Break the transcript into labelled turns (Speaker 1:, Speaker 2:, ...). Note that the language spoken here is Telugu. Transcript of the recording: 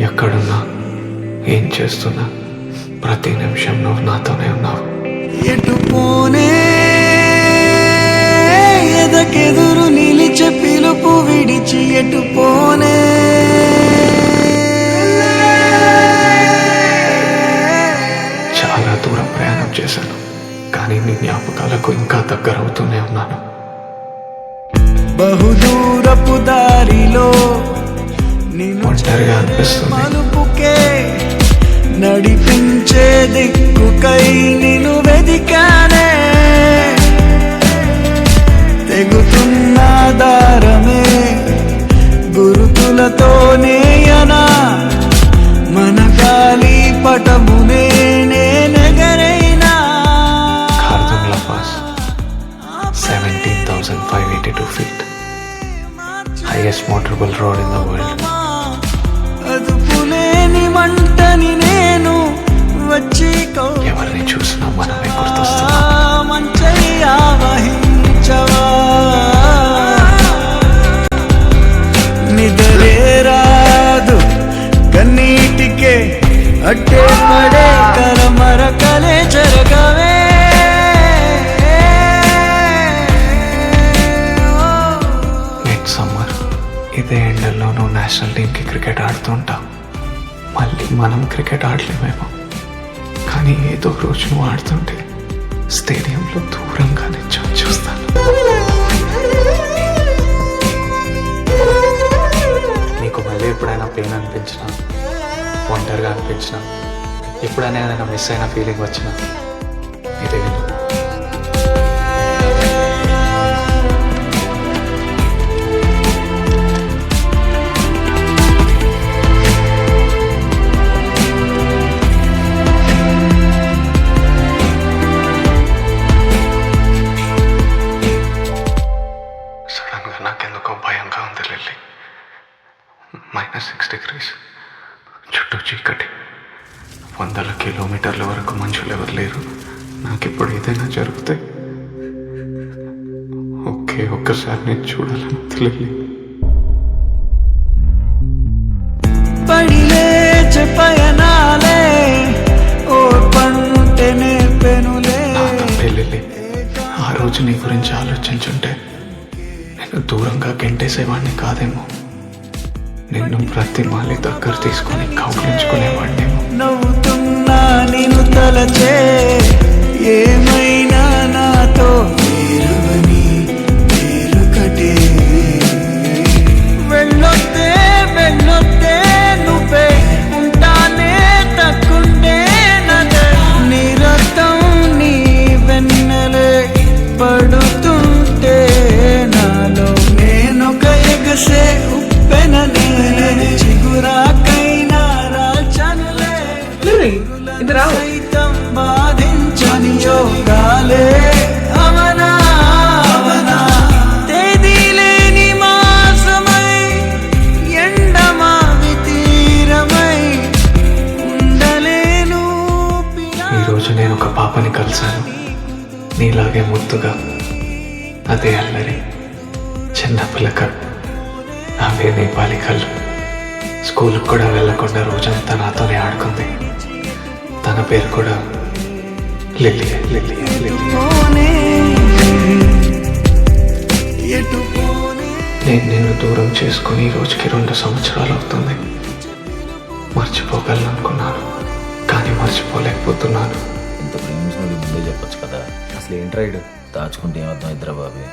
Speaker 1: ఎక్కడున్నా ఏం చేస్తున్నా ప్రతి నిమిషం నువ్వు నాతోనే ఉన్నావు.
Speaker 2: ఎటు పోనే ఎదకెదురు నిలిచే పిలుపు విడిచి ఎటు పోనే
Speaker 1: చాలా దూరం ప్రయాణం చేశాను, కానీ నీ జ్ఞాపకాలకు ఇంకా దగ్గర అవుతూనే ఉన్నాను.
Speaker 2: బహుదూరపు దారిలో
Speaker 1: ఒంటరిగా అనిపిస్తుంది.
Speaker 2: మలుపుకే నడిపించే దిక్కుకై నిన్ను వెదికానే. తెగుతున్న దారమే గురుతులతోనే యనా మన గాలి పటమునే నేనెగరైనా.
Speaker 1: Khardungla pass 17,582 feet, highest motorable road in the world.
Speaker 2: అదుపులేని మంటని నేను వచ్చి
Speaker 1: ఎవరిని చూసినా మనమే గుర్తొస్తున్నా.
Speaker 2: మంచయ్యా వహించవా నిదరే రాదు కన్నీటికే అడ్డే పడే కలమరకలే జరగవే.
Speaker 1: మిడ్ సమ్మర్ ఇదే ఎండల్లో నువ్వు నేషనల్ టీమ్కి క్రికెట్ ఆడుతూ ఉంటావు. మళ్ళీ మనం క్రికెట్ ఆడలేమేమో, కానీ ఏదో రోజు నువ్వు ఆడుతుంటే స్టేడియంలో దూరంగా నిల్చొని చూస్తాను. నీకు మళ్ళీ ఎప్పుడైనా పెయిన్ అనిపించినా, ఒంటరిగా అనిపించినా, ఎప్పుడైనా ఏదైనా మిస్ అయిన ఫీలింగ్ వచ్చినా ఇదే విను. సడన్గా నాకెందుకో భయంగా ఉంది లిల్లీ. -6 degrees, చుట్టూ చీకటి, 100 కిలోమీటర్ల వరకు మనుషులు ఎవరు లేరు. నాకిప్పుడు ఏదైనా జరిగితే ఒక్కసారి నేను చూడాలని లిల్లీ.
Speaker 2: పడిలేచే పయనాలే ఓ పంటే నేర్పెనులే.
Speaker 1: లిల్లీ, ఆ రోజు నీ గురించి ఆలోచించుంటే నేను దూరంగా గెంటేసేవాడిని కాదేమో. నిన్ను ప్రతి మాలి దగ్గర తీసుకొని కౌగిలించుకునేవాడినేమో.
Speaker 2: నవ్వుతున్నా నేను తలచే ఏమైనా నాతో వేరువని వేరుకటే. వెళ్ళొద్దే వెళ్ళొద్దే నువ్వే ఉంటానే తక్కుంటే నదే. నిరతం నీ వెన్నెలే పడుతుంటే నాలో నేనొక ఎగసే ఉప్పెననే చిగురాకైనా రాల్చనులే. సైతం బాధించని యోగాలే అవనా అవనా. తేదీలేని మాసమై ఎండమావి తీరమై ఉండలేను.
Speaker 1: ఈరోజు నేను ఒక పాపని కలిశాను, నీలాగే ముద్దుగా, అదే అల్లరి చిన్న పిల్లక, అవే నేపాలి కళ్ళు. స్కూల్కి కూడా వెళ్ళకుండా రోజంతా నాతోనే ఆడుకుంది. తన పేరు కూడా లిల్లీ. Lily lily. నేను నిన్ను దూరం చేసుకుని ఈ రోజుకి 2 సంవత్సరాలు అవుతుంది. మర్చిపోగలను అనుకున్నాను, కానీ మర్చిపోలేకపోతున్నాను.
Speaker 3: ఇంత ప్రేమించినోడు ముందే చెప్పొచ్చు కదా. అసలు ఏంటి రైడ్ దాచుకుంటే ఏమర్థం ఇద్దరా బాబే.